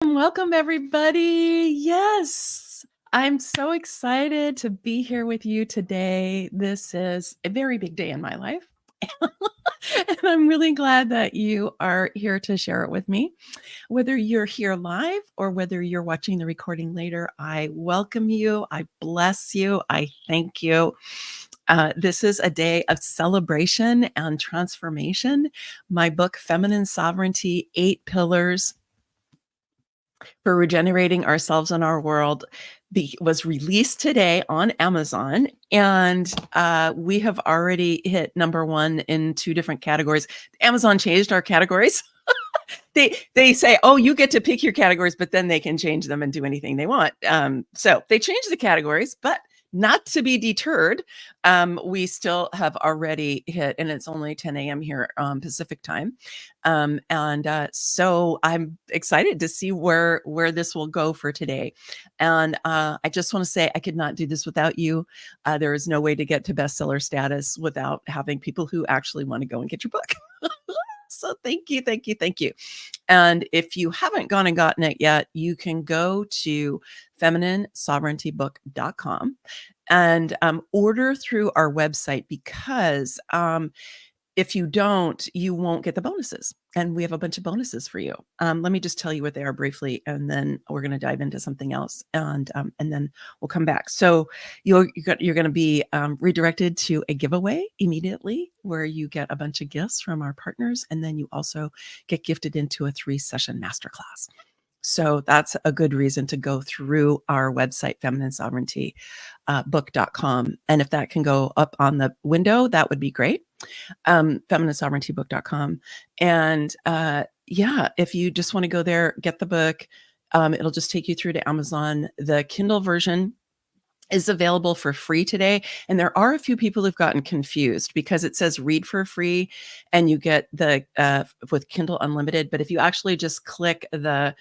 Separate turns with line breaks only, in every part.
Welcome, everybody. Yes, I'm so excited to be here with you today. This is a very big day in my life. And I'm really glad that you are here to share it with me. Whether you're here live or whether you're watching the recording later, I welcome you. I bless you. I thank you. This is a day of celebration and transformation. My book, Feminine Sovereignty 8 Pillars for Regenerating Ourselves and Our World, was released today on Amazon, and we have already hit number 1 in 2 different categories. Amazon changed our categories. They say, oh, you get to pick your categories, but then they can change them and do anything they want. So they changed the categories, but not to be deterred. We still have already hit, and it's only 10 a.m. here Pacific time. So I'm excited to see where this will go for today. And I just want to say I could not do this without you. There is no way to get to bestseller status without having people who actually want to go and get your book. So thank you, thank you, thank you. And if you haven't gone and gotten it yet, you can go to femininesovereigntybook.com and order through our website, because if you don't, you won't get the bonuses. And we have a bunch of bonuses for you. Let me just tell you what they are briefly, and then we're going to dive into something else, and then we'll come back. So you're going to be redirected to a giveaway immediately, where you get a bunch of gifts from our partners, and then you also get gifted into a 3-session masterclass. So that's a good reason to go through our website, femininesovereigntybook.com. And if that can go up on the window, that would be great. Femininesovereigntybook.com. And if you just want to go there, get the book, it'll just take you through to Amazon. The Kindle version is available for free today. And there are a few people who've gotten confused because it says read for free and you get the with Kindle Unlimited. But if you actually just click the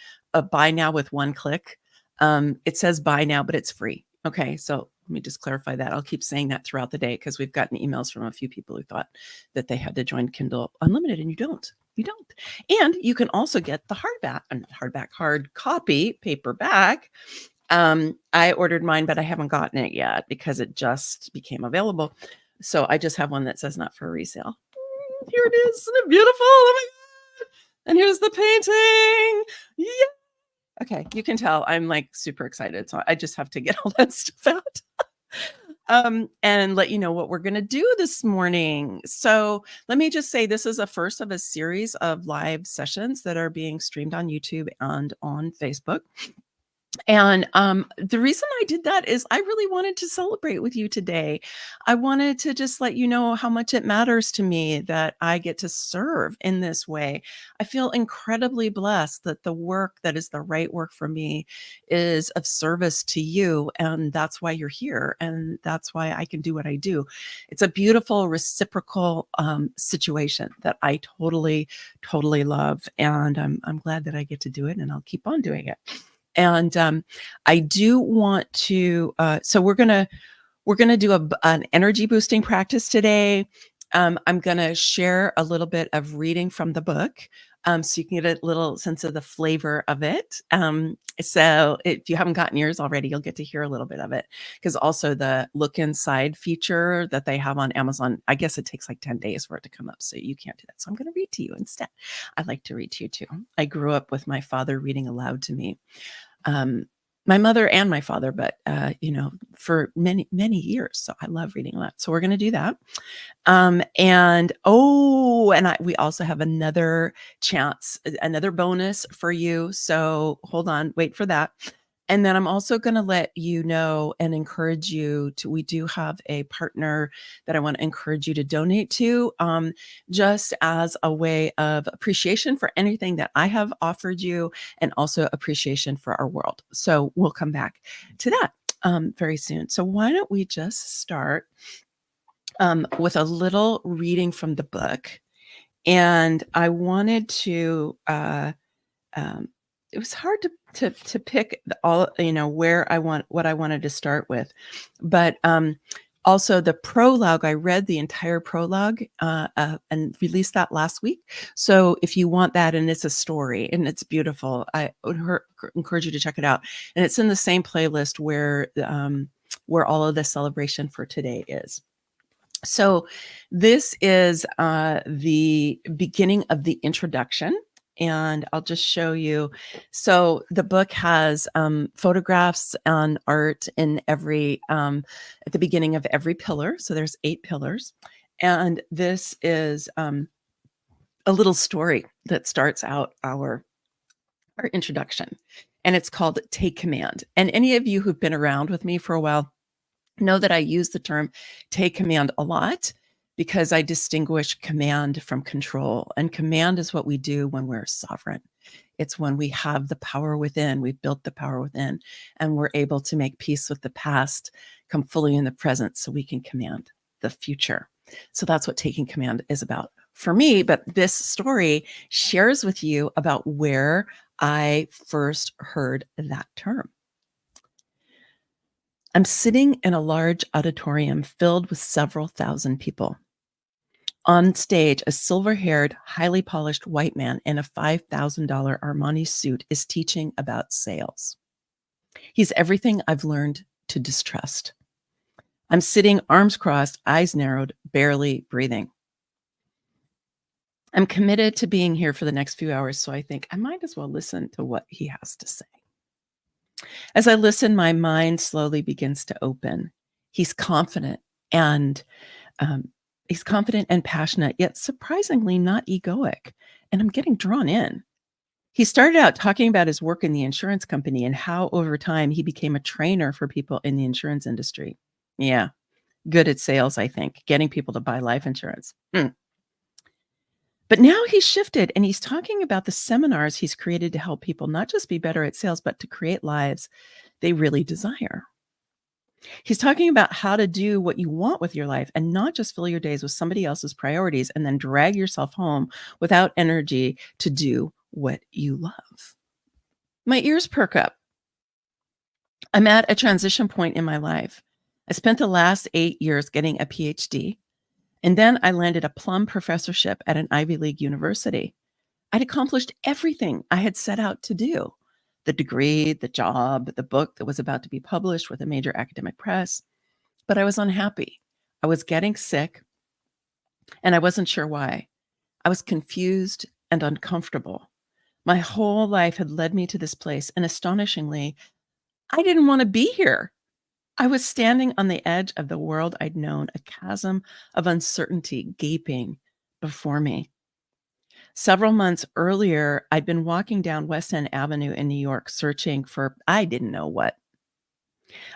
buy now with one click, it says buy now, but it's free. Okay, so let me just clarify that. I'll keep saying that throughout the day, because we've gotten emails from a few people who thought that they had to join Kindle Unlimited, and you don't. You don't. And you can also get the hard copy, paperback. I ordered mine, but I haven't gotten it yet because it just became available. So I just have one that says not for resale. Here it is. Isn't it beautiful? Oh my God. And here's the painting. Yeah. Okay, you can tell I'm like super excited. So I just have to get all that stuff out. And let you know what we're going to do this morning. So let me just say, this is a first of a series of live sessions that are being streamed on YouTube and on Facebook. And the reason I did that is I really wanted to celebrate with you today. I wanted to just let you know how much it matters to me that I get to serve in this way. I feel incredibly blessed that the work that is the right work for me is of service to you. And that's why you're here. And that's why I can do what I do. It's a beautiful reciprocal situation that I totally, totally love. And I'm glad that I get to do it, and I'll keep on doing it. And I do want to, so we're gonna do an energy boosting practice today. I'm gonna share a little bit of reading from the book, so you can get a little sense of the flavor of it. So if you haven't gotten yours already, you'll get to hear a little bit of it, because also the look inside feature that they have on Amazon, I guess it takes like 10 days for it to come up, so you can't do that. So I'm going to read to you instead. I like to read to you too. I grew up with my father reading aloud to me. My mother and my father, but for many, many years. So I love reading aloud. So we're going to do that. We also have another chance, another bonus for you. So hold on, wait for that. And then I'm also going to let you know and encourage you to, we do have a partner that I want to encourage you to donate to, just as a way of appreciation for anything that I have offered you, and also appreciation for our world. So we'll come back to that very soon. So why don't we just start with a little reading from the book. And I wanted to, it was hard to pick all, what I wanted to start with, but Also, the prologue, I read the entire prologue and released that last week. So if you want that, and it's a story and it's beautiful, I would encourage you to check it out. And it's in the same playlist where all of the celebration for today is. So this is the beginning of the introduction. And I'll just show you. So the book has photographs and art in every at the beginning of every pillar. So there's 8 pillars, and this is a little story that starts out our introduction, and it's called "Take Command." And any of you who've been around with me for a while know that I use the term "take command" a lot because I distinguish command from control. And command is what we do when we're sovereign. It's when we have the power within, we've built the power within, and we're able to make peace with the past, come fully in the present so we can command the future. So that's what taking command is about for me. But this story shares with you about where I first heard that term. I'm sitting in a large auditorium filled with several thousand people. On stage, a silver-haired, highly polished white man in a $5,000 Armani suit is teaching about sales. He's everything I've learned to distrust. I'm sitting, arms crossed, eyes narrowed, barely breathing. I'm committed to being here for the next few hours, so I think I might as well listen to what he has to say. As I listen, my mind slowly begins to open. He's confident and um, he's confident and passionate, yet surprisingly not egoic. And I'm getting drawn in. He started out talking about his work in the insurance company and how over time he became a trainer for people in the insurance industry. Yeah, good at sales, I think, getting people to buy life insurance. But now he's shifted and he's talking about the seminars he's created to help people not just be better at sales, but to create lives they really desire. He's talking about how to do what you want with your life and not just fill your days with somebody else's priorities and then drag yourself home without energy to do what you love. My ears perk up. I'm at a transition point in my life. I spent the last 8 years getting a PhD, and then I landed a plum professorship at an Ivy League university. I'd accomplished everything I had set out to do: the degree, the job, the book that was about to be published with a major academic press. But I was unhappy. I was getting sick, and I wasn't sure why. I was confused and uncomfortable. My whole life had led me to this place, and astonishingly, I didn't want to be here. I was standing on the edge of the world I'd known, a chasm of uncertainty gaping before me. Several months earlier, I'd been walking down West End Avenue in New York searching for I didn't know what.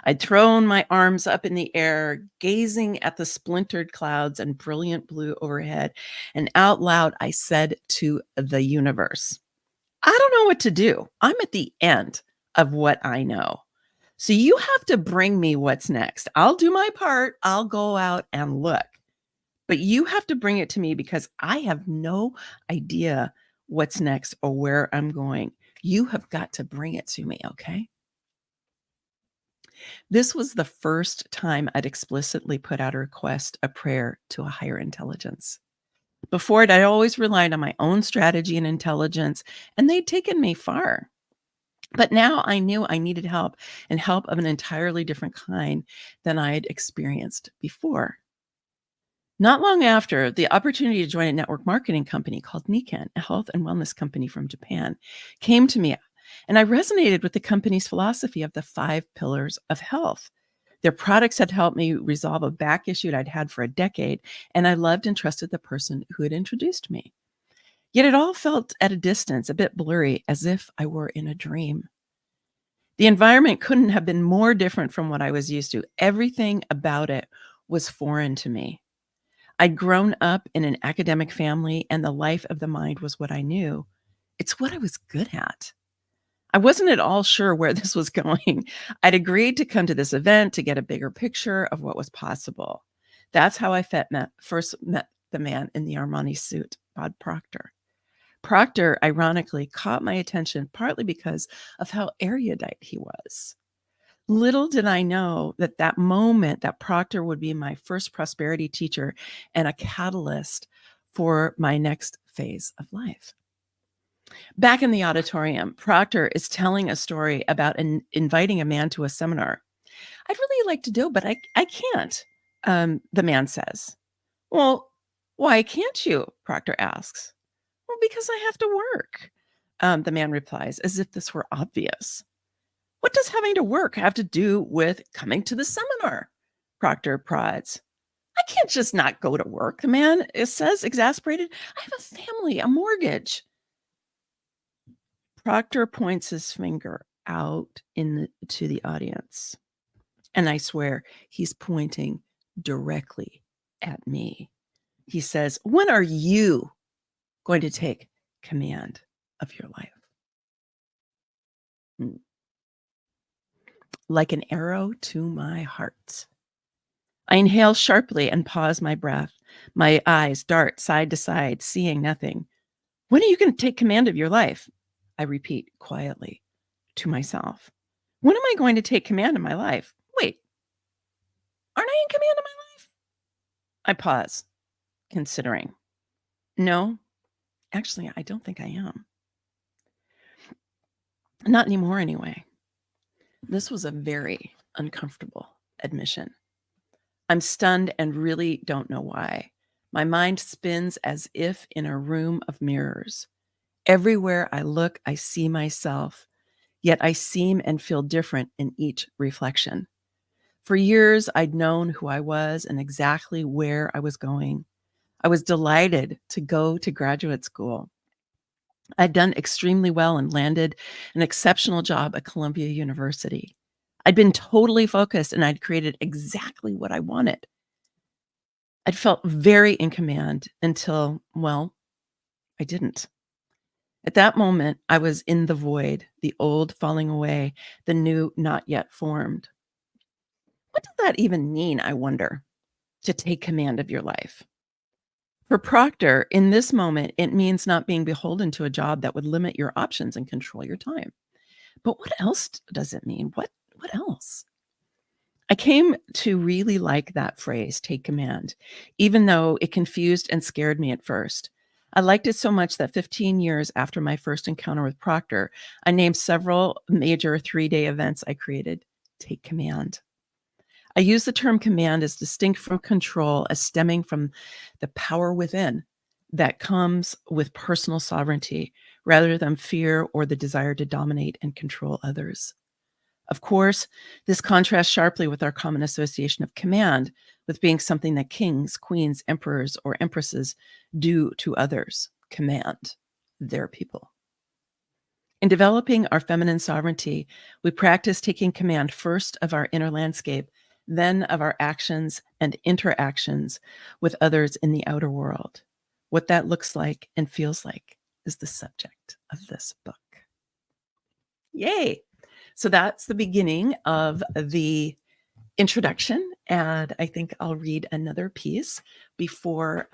I'd thrown my arms up in the air, gazing at the splintered clouds and brilliant blue overhead, and out loud I said to the universe, I don't know what to do. I'm at the end of what I know. So you have to bring me what's next. I'll do my part. I'll go out and look. But you have to bring it to me because I have no idea what's next or where I'm going. You have got to bring it to me, okay? This was the first time I'd explicitly put out a request, a prayer to a higher intelligence. Before it, I'd always relied on my own strategy and intelligence, and they'd taken me far. But now I knew I needed help, and help of an entirely different kind than I had experienced before. Not long after, the opportunity to join a network marketing company called Nikken, a health and wellness company from Japan, came to me, and I resonated with the company's philosophy of the 5 pillars of health. Their products had helped me resolve a back issue I'd had for a decade, and I loved and trusted the person who had introduced me. Yet it all felt at a distance, a bit blurry, as if I were in a dream. The environment couldn't have been more different from what I was used to. Everything about it was foreign to me. I'd grown up in an academic family, and the life of the mind was what I knew. It's what I was good at. I wasn't at all sure where this was going. I'd agreed to come to this event to get a bigger picture of what was possible. That's how I first met the man in the Armani suit, Bob Proctor. Proctor, ironically, caught my attention partly because of how erudite he was. Little did I know that that moment, that proctor would be my first prosperity teacher and a catalyst for my next phase of life. Back in the auditorium, Proctor is telling a story about inviting a man to a seminar. I'd really like to do, but I can't, the man says. Well, why can't you? Proctor asks. Well, because I have to work, the man replies, as if this were obvious. What does having to work have to do with coming to the seminar? Proctor prods. I can't just not go to work, the man says, exasperated. I have a family, a mortgage. Proctor points his finger out to the audience, and I swear he's pointing directly at me. He says, when are you going to take command of your life? Hmm. Like an arrow to my heart. I inhale sharply and pause my breath. My eyes dart side to side, seeing nothing. When are you going to take command of your life? I repeat quietly to myself. When am I going to take command of my life? Wait, aren't I in command of my life? I pause, considering. No, actually, I don't think I am. Not anymore, anyway. This was a very uncomfortable admission. I'm stunned and really don't know why. My mind spins as if in a room of mirrors. Everywhere I look, I see myself, yet I seem and feel different in each reflection. For years, I'd known who I was and exactly where I was going. I was delighted to go to graduate school. I'd done extremely well and landed an exceptional job at Columbia University. I'd been totally focused and I'd created exactly what I wanted. I'd felt very in command until, well, I didn't. At that moment, I was in the void, the old falling away, the new not yet formed. What does that even mean, I wonder, to take command of your life? For Proctor, in this moment, it means not being beholden to a job that would limit your options and control your time. But what else does it mean? What else? I came to really like that phrase, take command, even though it confused and scared me at first. I liked it so much that 15 years after my first encounter with Proctor, I named several major 3-day events I created take command. I use the term command as distinct from control, as stemming from the power within that comes with personal sovereignty rather than fear or the desire to dominate and control others. Of course, this contrasts sharply with our common association of command with being something that kings, queens, emperors, or empresses do to others, command their people. In developing our feminine sovereignty, we practice taking command first of our inner landscape, then of our actions and interactions with others in the outer world. What that looks like and feels like is the subject of this book. Yay! So that's the beginning of the introduction, and I think I'll read another piece before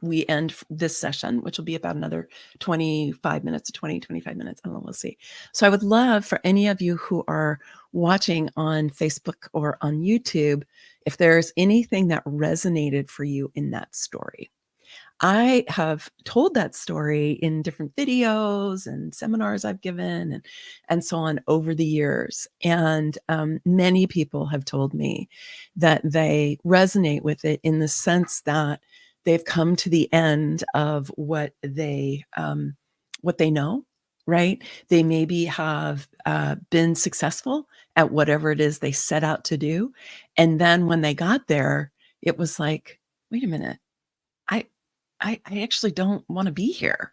we end this session, which will be about another 25 minutes to 25 minutes. I don't know, we'll see. So I would love for any of you who are watching on Facebook or on YouTube, if there's anything that resonated for you in that story. I have told that story in different videos and seminars I've given and so on over the years. And many people have told me that they resonate with it in the sense that they've come to the end of what they know, right? They maybe have been successful at whatever it is they set out to do. And then when they got there, it was like, wait a minute, I I actually don't want to be here.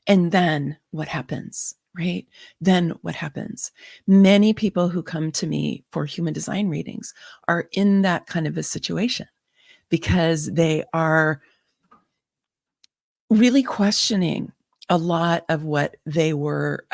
And then what happens, right? Then what happens? Many people who come to me for human design readings are in that kind of a situation because they are really questioning a lot of what they were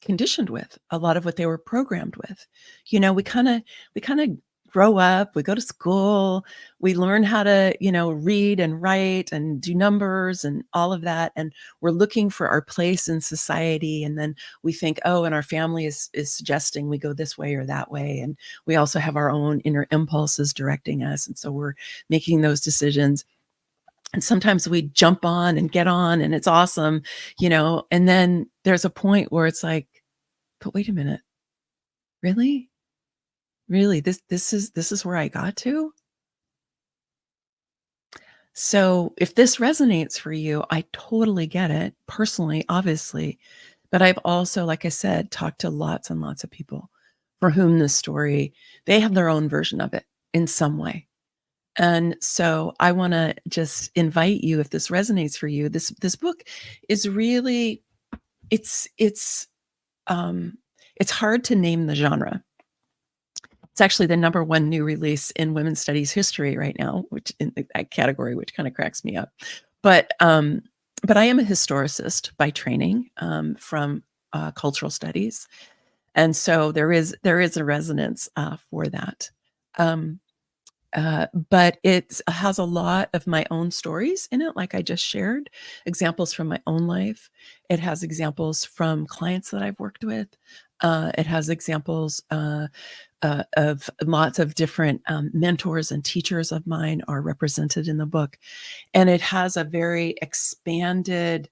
conditioned with, a lot of what they were programmed with. You know, we kind of grow up, we go to school, we learn how to, read and write and do numbers and all of that, and we're looking for our place in society, and then we think, "Oh, and our family is suggesting we go this way or that way," and we also have our own inner impulses directing us, and so we're making those decisions, and sometimes we jump on and get on, and it's awesome, and then there's a point where it's like, "But wait a minute, really? Really, this is where I got to?" So, if this resonates for you, I totally get it, personally, obviously, but I've also, like I said, talked to lots and lots of people for whom this story they have their own version of it in some way. And so I wanna just invite you, if this resonates for you, this book is really it's it's, um, it's hard to name the genre. It's actually the number 1 new release in women's studies history right now, which in that category, which kinda cracks me up. But, um, but I am a historicist by training, from, cultural studies, and so there is a resonance, for that. Um, but it has a lot of my own stories in it, like I just shared, examples from my own life. It has examples from clients that I've worked with. It has examples, of lots of different, mentors and teachers of mine are represented in the book, and it has a very expanded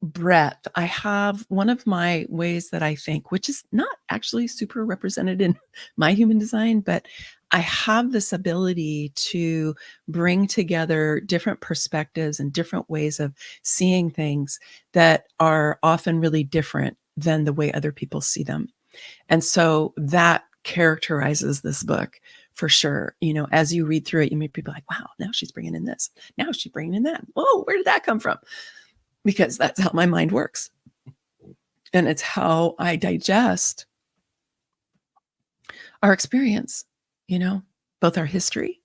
breadth. I have one of my ways that I think, which is not actually super represented in my human design, but I have this ability to bring together different perspectives and different ways of seeing things that are often really different than the way other people see them. And so that characterizes this book for sure. As you read through it, you may be like, wow, now she's bringing in this. Now she's bringing in that. Whoa, where did that come from? Because that's how my mind works. And it's how I digest our experience, you know, both our history,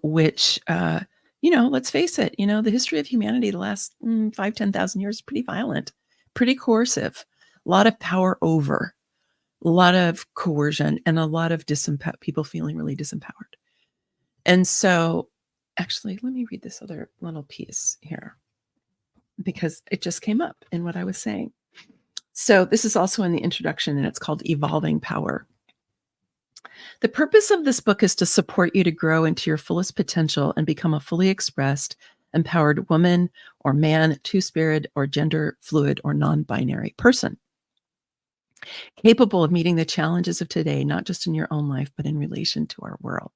which, let's face it, the history of humanity the last 5, 10,000 years is pretty violent, pretty coercive, a lot of power over, a lot of coercion, and a lot of people feeling really disempowered. And so, actually, let me read this other little piece here because it just came up in what I was saying. So, this is also in the introduction, and it's called Evolving Power. The purpose of this book is to support you to grow into your fullest potential and become a fully expressed, empowered woman or man, two-spirit or gender fluid or non-binary person, capable of meeting the challenges of today, not just in your own life, but in relation to our world.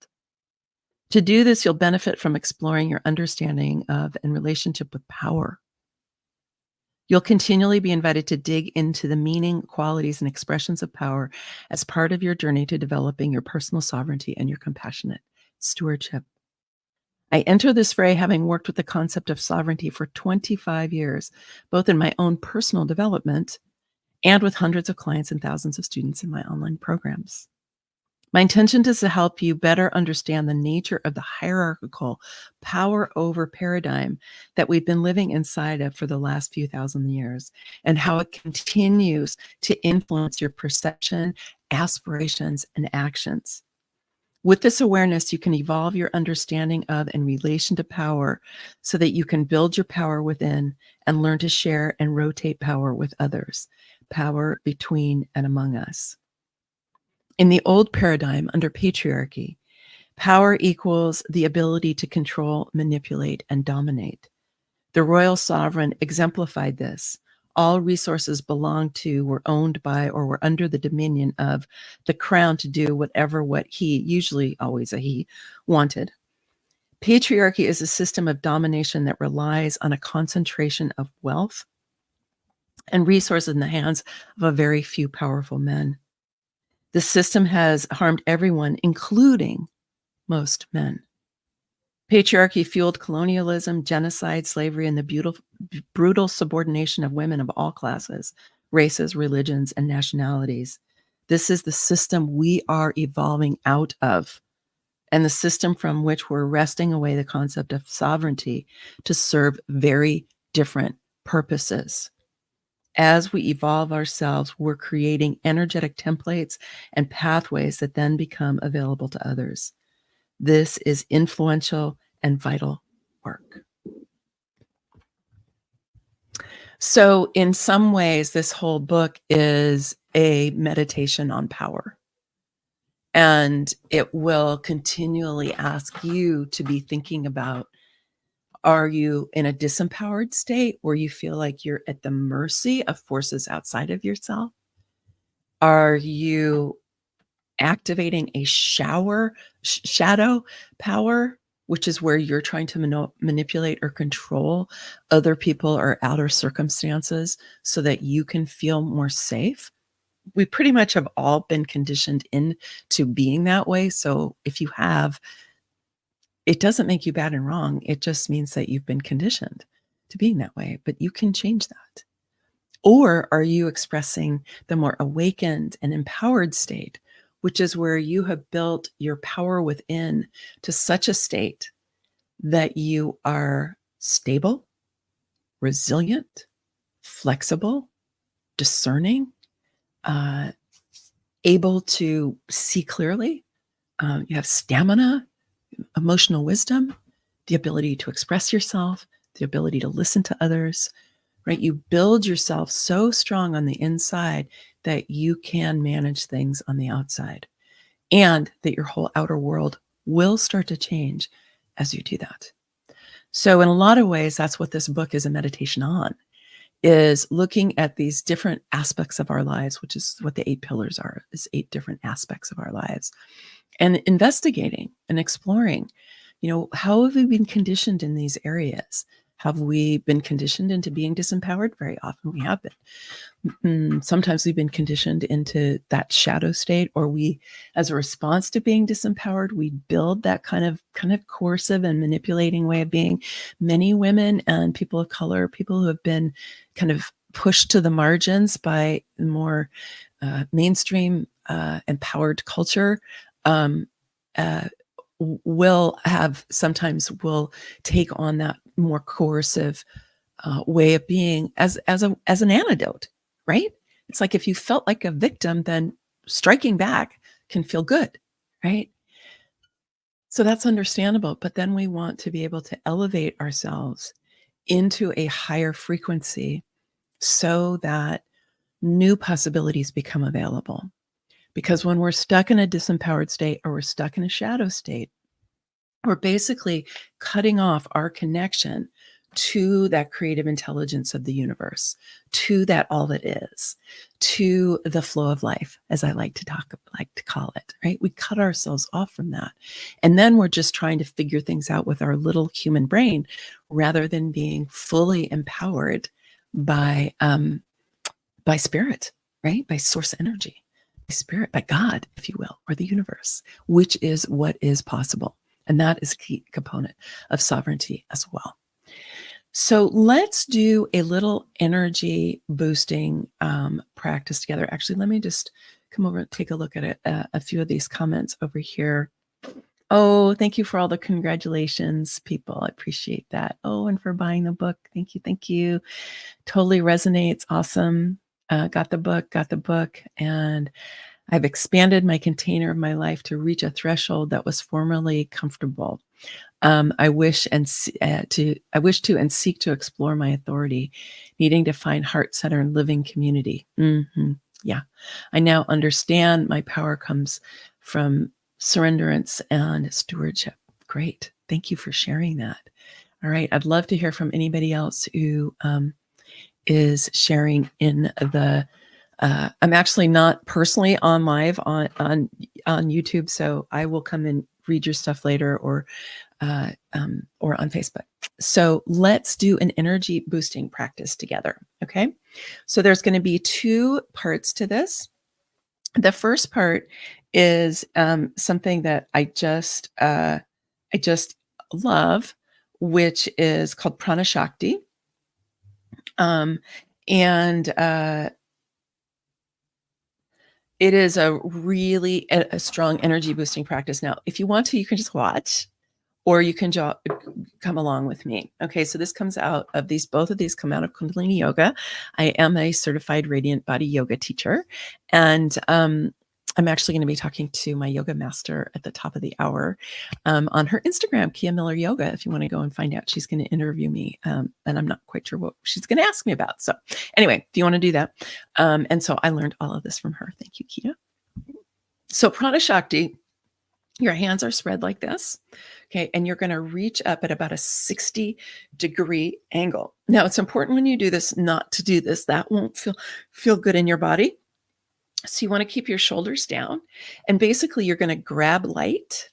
To do this, you'll benefit from exploring your understanding of and relationship with power. You'll continually be invited to dig into the meaning, qualities, and expressions of power as part of your journey to developing your personal sovereignty and your compassionate stewardship. I enter this fray having worked with the concept of sovereignty for 25 years, both in my own personal development and with hundreds of clients and thousands of students in my online programs. My intention is to help you better understand the nature of the hierarchical power over paradigm that we've been living inside of for the last few thousand years and how it continues to influence your perception, aspirations, and actions. With this awareness, you can evolve your understanding of and relation to power so that you can build your power within and learn to share and rotate power with others, power between and among us. In the old paradigm under patriarchy, power equals the ability to control, manipulate, and dominate. The royal sovereign exemplified this. All resources belonged to, were owned by, or were under the dominion of the crown to do what he, usually always a he, wanted. Patriarchy is a system of domination that relies on a concentration of wealth and resources in the hands of a very few powerful men. The system has harmed everyone, including most men. Patriarchy fueled colonialism, genocide, slavery, and the brutal subordination of women of all classes, races, religions, and nationalities. This is the system we are evolving out of, and the system from which we're wresting away the concept of sovereignty to serve very different purposes. As we evolve ourselves, we're creating energetic templates and pathways that then become available to others. This is influential and vital work. So, in some ways, this whole book is a meditation on power. And it will continually ask you to be thinking about, are you in a disempowered state where you feel like you're at the mercy of forces outside of yourself? Are you activating a shadow power, which is where you're trying to manipulate or control other people or outer circumstances so that you can feel more safe? We pretty much have all been conditioned into being that way. So if you have, it doesn't make you bad and wrong. It just means that you've been conditioned to being that way, but you can change that. Or are you expressing the more awakened and empowered state, which is where you have built your power within to such a state that you are stable, resilient, flexible, discerning, uh, able to see clearly. You have stamina, emotional wisdom, the ability to express yourself, the ability to listen to others, right? You build yourself so strong on the inside that you can manage things on the outside, and that your whole outer world will start to change as you do that. So in a lot of ways, that's what this book is a meditation on, is looking at these different aspects of our lives, which is what the 8 pillars are, is 8 different aspects of our lives, and investigating and exploring, how have we been conditioned in these areas? Have we been conditioned into being disempowered? Very often we have been. Sometimes we've been conditioned into that shadow state, or we, as a response to being disempowered, we build that kind of coercive and manipulating way of being. Many women and people of color, people who have been kind of pushed to the margins by more mainstream empowered culture, um, uh, will take on that more coercive way of being as an antidote, right? It's like if you felt like a victim, then striking back can feel good, right? So that's understandable. But then we want to be able to elevate ourselves into a higher frequency so that new possibilities become available. Because when we're stuck in a disempowered state or we're stuck in a shadow state, we're basically cutting off our connection to that creative intelligence of the universe, to that all that is, to the flow of life, as I like to call it, right? We cut ourselves off from that. And then we're just trying to figure things out with our little human brain rather than being fully empowered by spirit, right? By source energy, by spirit, by God, if you will, or the universe, which is what is possible. And that is a key component of sovereignty as well. So let's do a little energy boosting practice together. Actually, let me just come over and take a look at a few of these comments over here. Oh, thank you for all the congratulations, people. I appreciate that. Oh, and for buying the book. Thank you. Thank you. Totally resonates. Awesome. Got the book. And I've expanded my container of my life to reach a threshold that was formerly comfortable. I wish to and seek to explore my authority, needing to find heart center and living community. Yeah, I now understand my power comes from surrenderance and stewardship. Great, thank you for sharing that. All right, I'd love to hear from anybody else who is sharing in the. I'm actually not personally on live on YouTube, so I will come and read your stuff later or on Facebook. So let's do an energy boosting practice together. Okay. So there's going to be 2 parts to this. The first part is something that I just love, which is called Prana Shakti. And it is a really a strong energy boosting practice. Now, if you want to, you can just watch, or you can come along with me. Okay, so this comes out of both of these come out of Kundalini Yoga. I am a certified radiant body yoga teacher, and I'm actually going to be talking to my yoga master at the top of the hour on her Instagram, Kia Miller Yoga. If you want to go and find out, she's going to interview me, and I'm not quite sure what she's going to ask me about. So anyway, if you want to do that. And so I learned all of this from her. Thank you, Kia. So Prana Shakti, your hands are spread like this. Okay. And you're going to reach up at about a 60-degree angle. Now, it's important when you do this not to do this. That won't feel good in your body. So you want to keep your shoulders down. And basically, you're going to grab light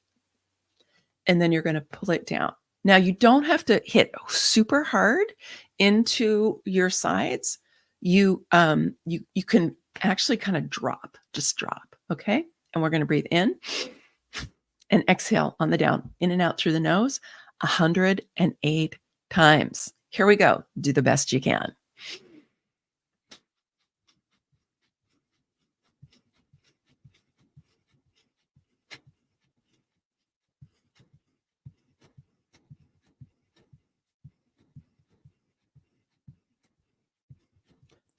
and then you're going to pull it down. Now, you don't have to hit super hard into your sides. You can actually kind of just drop. Okay. And we're going to breathe in and exhale on the down, in and out through the nose, 108 times. Here we go. Do the best you can.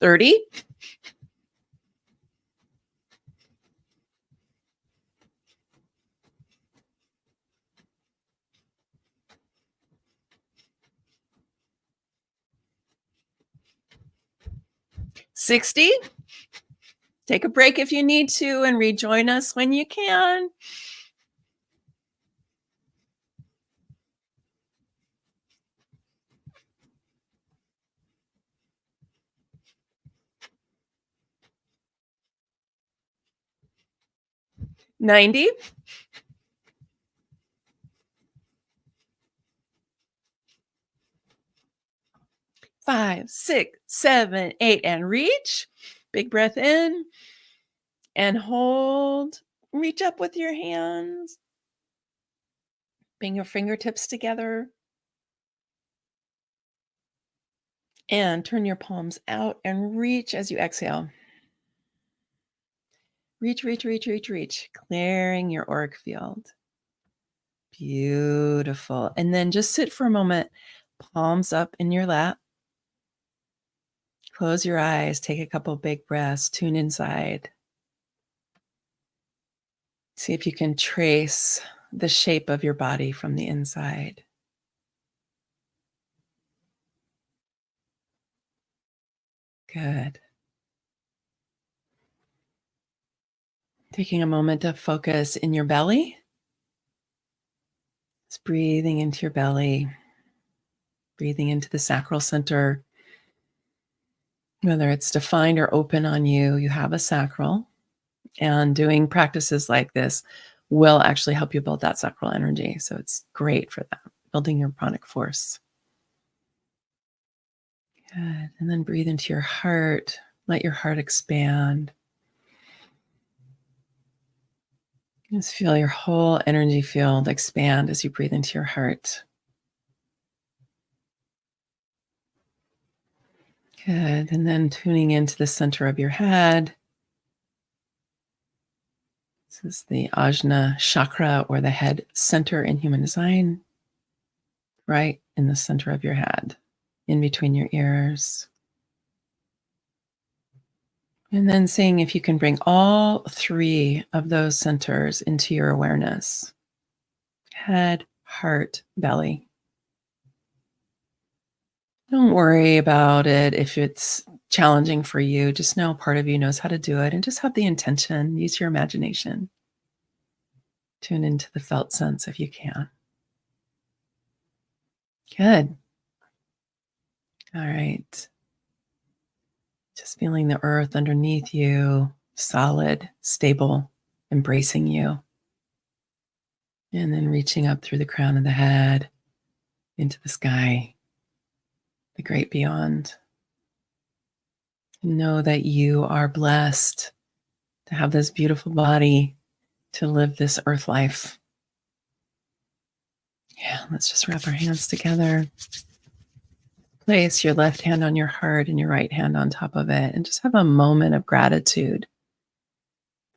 $30. 60. Take a break if you need to and rejoin us when you can. 90. 5, 6, 7, 8, and reach. Big breath in and hold. Reach up with your hands. Bring your fingertips together. And turn your palms out and reach as you exhale. Reach, reach, reach, reach, reach. Clearing your auric field. Beautiful. And then just sit for a moment, palms up in your lap. Close your eyes, take a couple big breaths, tune inside. See if you can trace the shape of your body from the inside. Good. Taking a moment to focus in your belly. Just breathing into your belly, breathing into the sacral center. Whether it's defined or open on you, you have a sacral. And doing practices like this will actually help you build that sacral energy. So it's great for that, building your pranic force. Good. And then breathe into your heart. Let your heart expand. Just feel your whole energy field expand as you breathe into your heart. Good. And then tuning into the center of your head. This is the Ajna chakra, or the head center in human design, right in the center of your head, in between your ears. And then seeing if you can bring all three of those centers into your awareness: head, heart, belly. Don't worry about it if it's challenging for you. Just know part of you knows how to do it, and just have the intention. Use your imagination. Tune into the felt sense if you can. Good. All right. Just feeling the earth underneath you, solid, stable, embracing you. And then reaching up through the crown of the head into the sky, the great beyond. Know that you are blessed to have this beautiful body, to live this earth life. Yeah, let's just wrap our hands together. Place your left hand on your heart and your right hand on top of it, and just have a moment of gratitude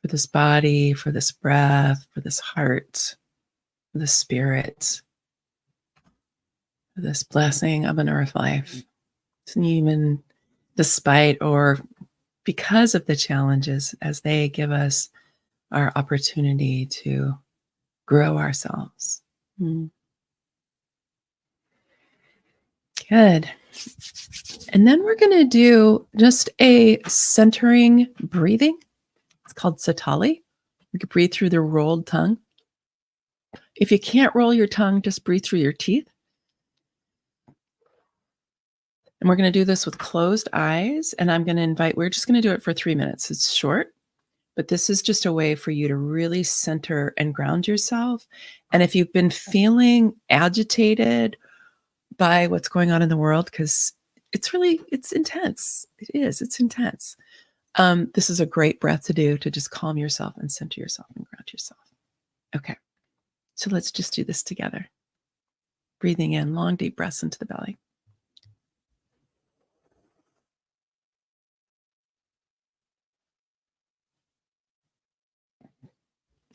for this body, for this breath, for this heart, for the spirit. this blessing of an earth life. And even despite or because of the challenges, as they give us our opportunity to grow ourselves. Mm, good. And then we're going to do just a centering breathing. It's called Satali. You can breathe through the rolled tongue. If you can't roll your tongue, just breathe through your teeth. And we're going to do this with closed eyes. And we're just going to do it for 3 minutes. It's short, but this is just a way for you to really center and ground yourself. And if you've been feeling agitated by what's going on in the world, because it's intense. It's intense. This is a great breath to do to just calm yourself and center yourself and ground yourself. Okay. So let's just do this together. Breathing in long, deep breaths into the belly.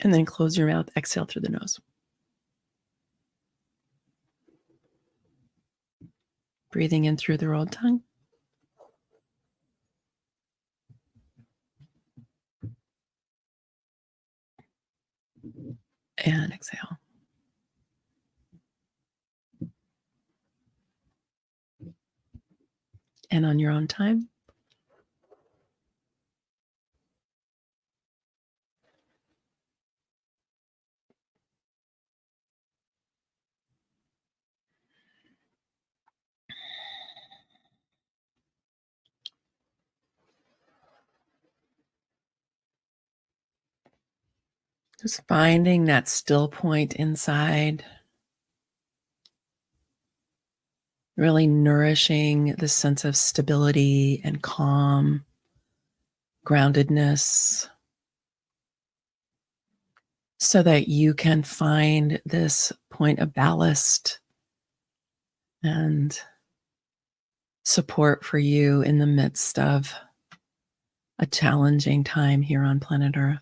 And then close your mouth, exhale through the nose. Breathing in through the rolled tongue. And exhale. And on your own time, just finding that still point inside, really nourishing the sense of stability and calm, groundedness, so that you can find this point of ballast and support for you in the midst of a challenging time here on planet Earth.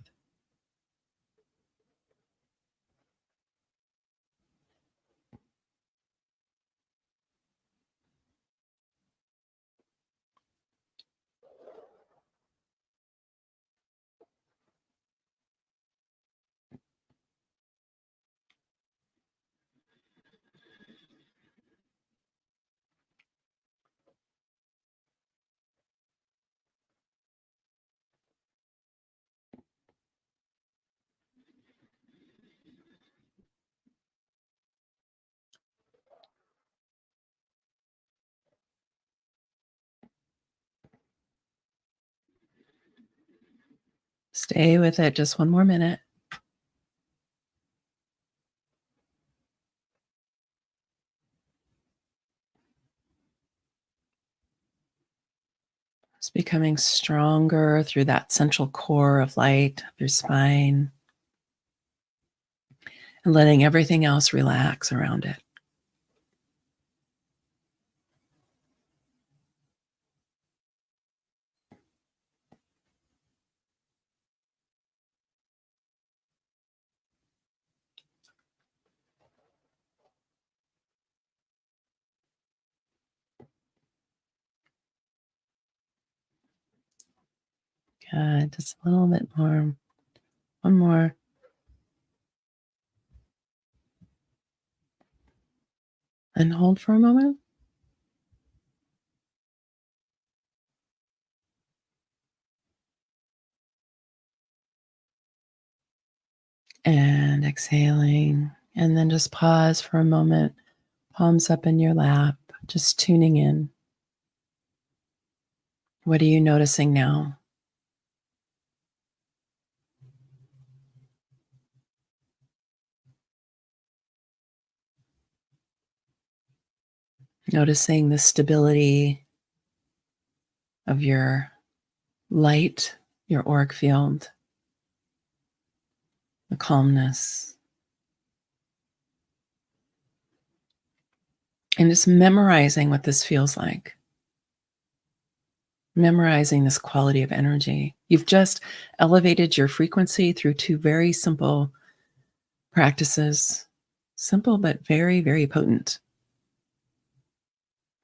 Stay with it just one more minute. It's becoming stronger through that central core of light of your spine and letting everything else relax around it. Good. Just a little bit more. One more. And hold for a moment. And exhaling. And then just pause for a moment. Palms up in your lap. Just tuning in. What are you noticing now? Noticing the stability of your light, your auric field, the calmness. And just memorizing what this feels like. Memorizing this quality of energy. You've just elevated your frequency through 2 very simple practices. Simple, but very, very potent.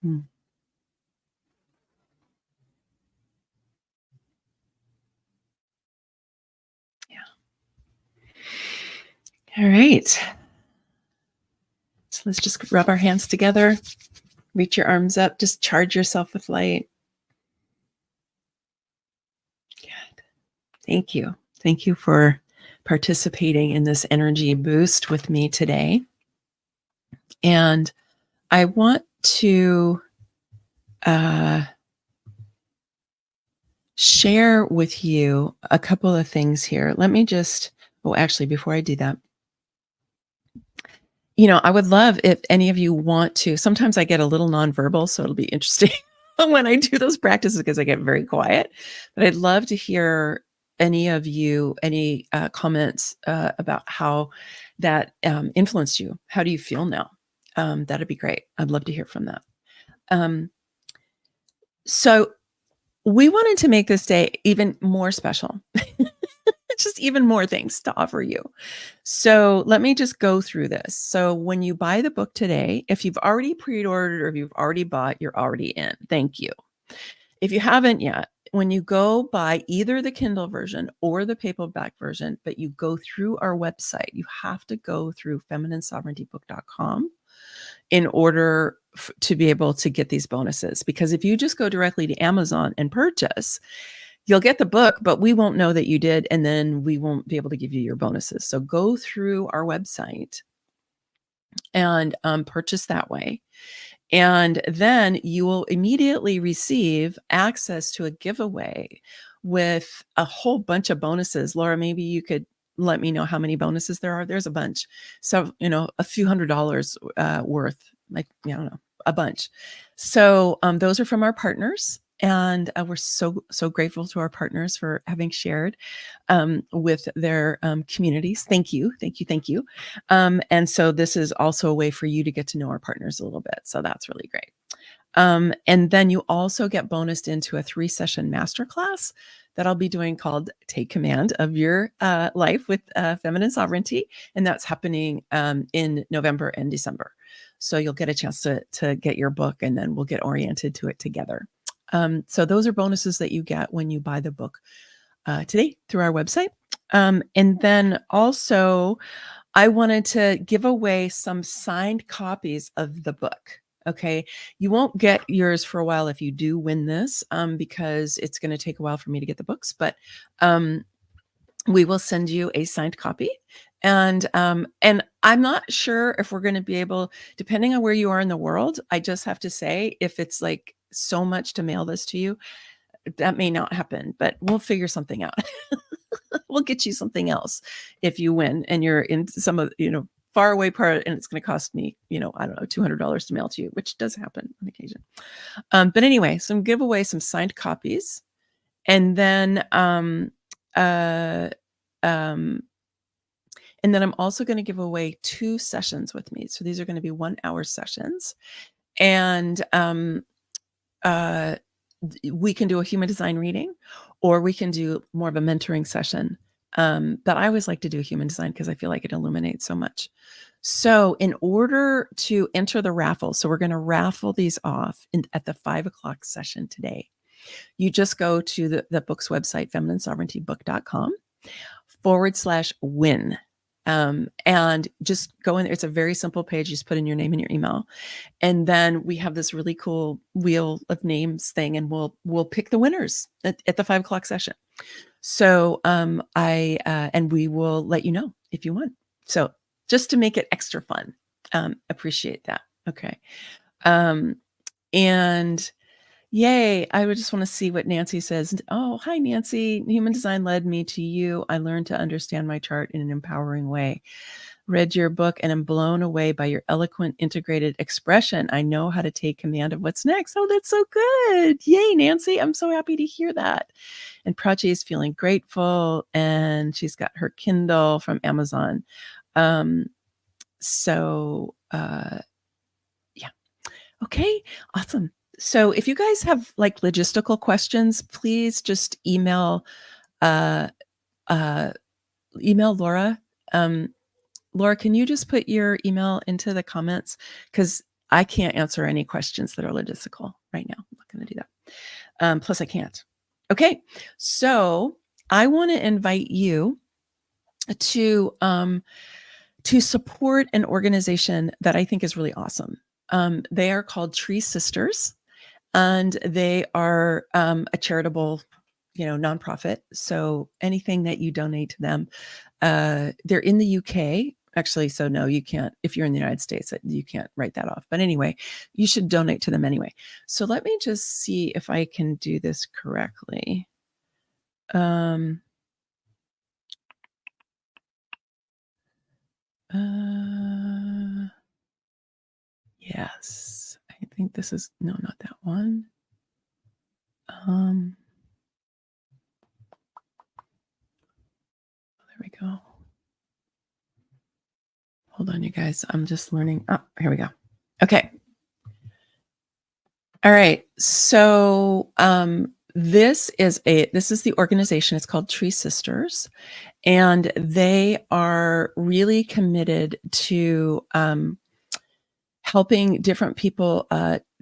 Mm. Yeah. All right. So let's just rub our hands together, reach your arms up, just charge yourself with light. Good. Thank you. Thank you for participating in this energy boost with me today. And I want to uh, share with you a couple of things here. Let me just, oh, actually, before I do that, I would love if any of you want to. Sometimes I get a little nonverbal, so it'll be interesting when I do those practices because I get very quiet. But I'd love to hear any of you, any comments about how that influenced you. How do you feel now? That'd be great. I'd love to hear from that. Um, so we wanted to make this day even more special. Just even more things to offer you. So let me just go through this. So when you buy the book today, if you've already pre-ordered or if you've already bought, you're already in. Thank you. If you haven't yet, when you go buy either the Kindle version or the paperback version, but you go through our website, you have to go through femininesovereigntybook.com in order to be able to get these bonuses. Because if you just go directly to Amazon and purchase, you'll get the book, but we won't know that you did, and then we won't be able to give you your bonuses. So go through our website and purchase that way. And then you will immediately receive access to a giveaway with a whole bunch of bonuses. Laura, maybe you could let me know how many bonuses there are. There's a bunch. So, a few $100 worth, like, I don't know, a bunch. So those are from our partners. And we're so grateful to our partners for having shared with their communities. Thank you, thank you, thank you. And so this is also a way for you to get to know our partners a little bit. So that's really great. And then you also get bonused into a 3-session masterclass that I'll be doing called Take Command of Your Life with Feminine Sovereignty. And that's happening in November and December. So you'll get a chance to get your book, and then we'll get oriented to it together. So those are bonuses that you get when you buy the book today through our website. And then also, I wanted to give away some signed copies of the book. Okay. You won't get yours for a while if you do win this, because it's going to take a while for me to get the books, but we will send you a signed copy. And I'm not sure if we're going to be able, depending on where you are in the world, I just have to say, if it's like so much to mail this to you, that may not happen, but we'll figure something out. We'll get you something else if you win and you're in some of, far away part, and it's going to cost me, I don't know, $200 to mail to you, which does happen on occasion. But anyway, some giveaway, some signed copies. And then, uh, um, and then I'm also going to give away 2 sessions with me. So these are going to be 1-hour sessions. And, uh, we can do a human design reading, or we can do more of a mentoring session. But I always like to do human design because I feel like it illuminates so much. So in order to enter the raffle, so we're going to raffle these off at the 5:00 session today. You just go to the book's website, femininesovereigntybook.com/win. And just go in there. It's a very simple page. You just put in your name and your email. And then we have this really cool wheel of names thing, and we'll pick the winners at the 5:00 session. So and we will let you know if you won. So just to make it extra fun. Appreciate that. Okay. And yay, I would just want to see what Nancy says. Oh, hi, Nancy. Human design led me to you. I learned to understand my chart in an empowering way. Read your book and am blown away by your eloquent, integrated expression. I know how to take command of what's next. Oh, that's so good. Yay, Nancy. I'm so happy to hear that. And Prachi is feeling grateful, and she's got her Kindle from Amazon. Yeah. Okay, awesome. So if you guys have like logistical questions, please just email uh, email Laura. Laura, can you just put your email into the comments? Because I can't answer any questions that are logistical right now. I'm not going to do that. Plus, I can't. Okay, so I want to invite you to support an organization that I think is really awesome. They are called Tree Sisters, and they are a charitable, nonprofit. So anything that you donate to them, they're in the UK. Actually, so no, you can't. If you're in the United States, you can't write that off. But anyway, you should donate to them anyway. So let me just see if I can do this correctly. Um, yes, I think this is, no, not that one. There we go. Hold on, you guys. I'm just learning. Oh, here we go. Okay. All right. So this is the organization. It's called Tree Sisters, and they are really committed to helping different people,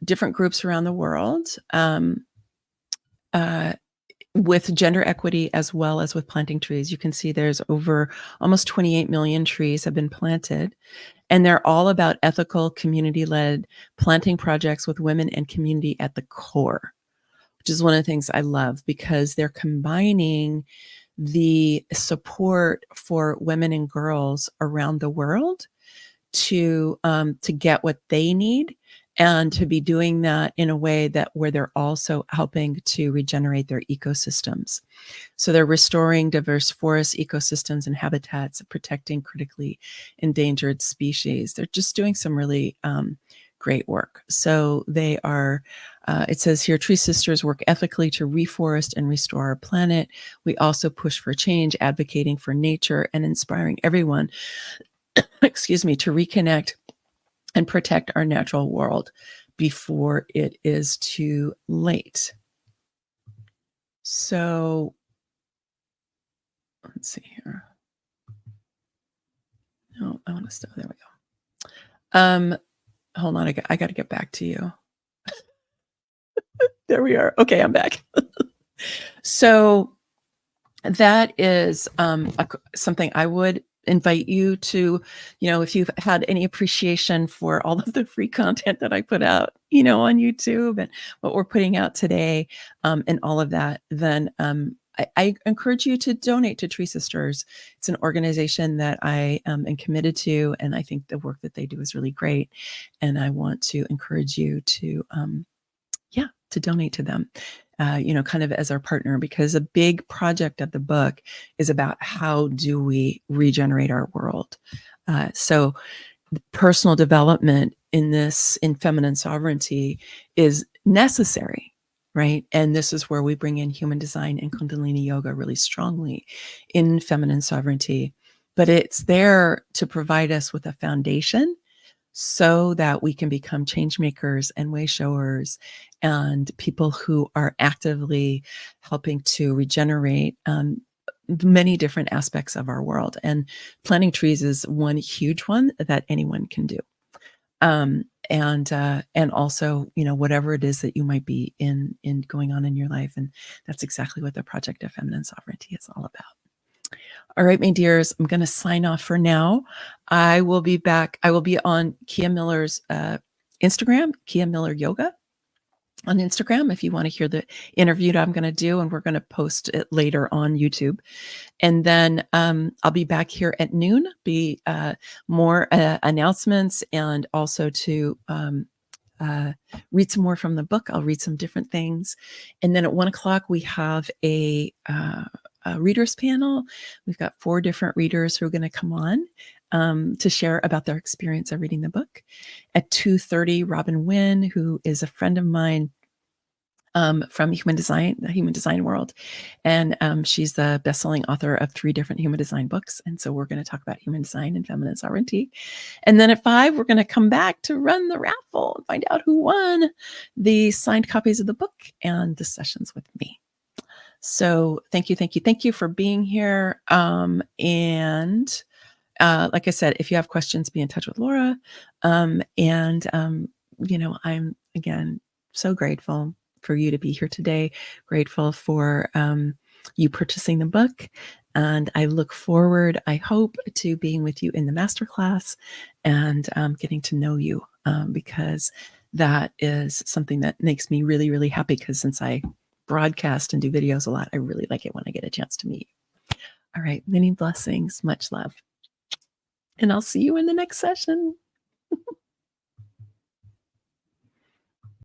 different groups around the world, with gender equity as well as with planting trees. You can see there's over almost 28 million trees have been planted, and they're all about ethical, community-led planting projects with women and community at the core, which is one of the things I love, because they're combining the support for women and girls around the world to get what they need, and to be doing that in a way that where they're also helping to regenerate their ecosystems. So they're restoring diverse forest ecosystems and habitats, protecting critically endangered species. They're just doing some really great work. So they are, it says here, Tree Sisters work ethically to reforest and restore our planet. We also push for change, advocating for nature and inspiring everyone, excuse me, to reconnect and protect our natural world before it is too late. So let's see here. No, I want to stop. There we go. Hold on. I got to get back to you. There we are. Okay, I'm back. So that is something I would invite you to, if you've had any appreciation for all of the free content that I put out, on YouTube and what we're putting out today, and all of that, then I encourage you to donate to Tree Sisters. It's an organization that I am committed to, and I think the work that they do is really great. And I want to encourage you to, to donate to them, kind of as our partner, because a big project of the book is about how do we regenerate our world. So personal development in feminine sovereignty is necessary, right? And this is where we bring in human design and Kundalini yoga really strongly in feminine sovereignty. But it's there to provide us with a foundation so that we can become change makers and way showers and people who are actively helping to regenerate many different aspects of our world. And planting trees is one huge one that anyone can do. And also, whatever it is that you might be in going on in your life. And that's exactly what the Project of Feminine Sovereignty is all about. All right, my dears, I'm going to sign off for now. I will be back. I will be on Kia Miller's Instagram, Kia Miller Yoga on Instagram, if you want to hear the interview that I'm going to do, and we're going to post it later on YouTube. And then I'll be back here at noon, more announcements, and also to read some more from the book. I'll read some different things. And then at 1:00, we have a readers panel. We've got 4 different readers who are going to come on to share about their experience of reading the book. At 2:30, Robin Wynn, who is a friend of mine from the human design world. And she's the best-selling author of 3 different human design books. And so we're going to talk about human design and feminine sovereignty. And then at 5, we're going to come back to run the raffle and find out who won the signed copies of the book and the sessions with me. So thank you for being here. And like I said, if you have questions, be in touch with Laura. I'm again so grateful for you to be here today, grateful for you purchasing the book. And I look forward, I hope, to being with you in the masterclass and getting to know you, because that is something that makes me really, really happy. Because since I broadcast and do videos a lot, I really like it when I get a chance to meet you. All right. Many blessings. Much love. And I'll see you in the next session.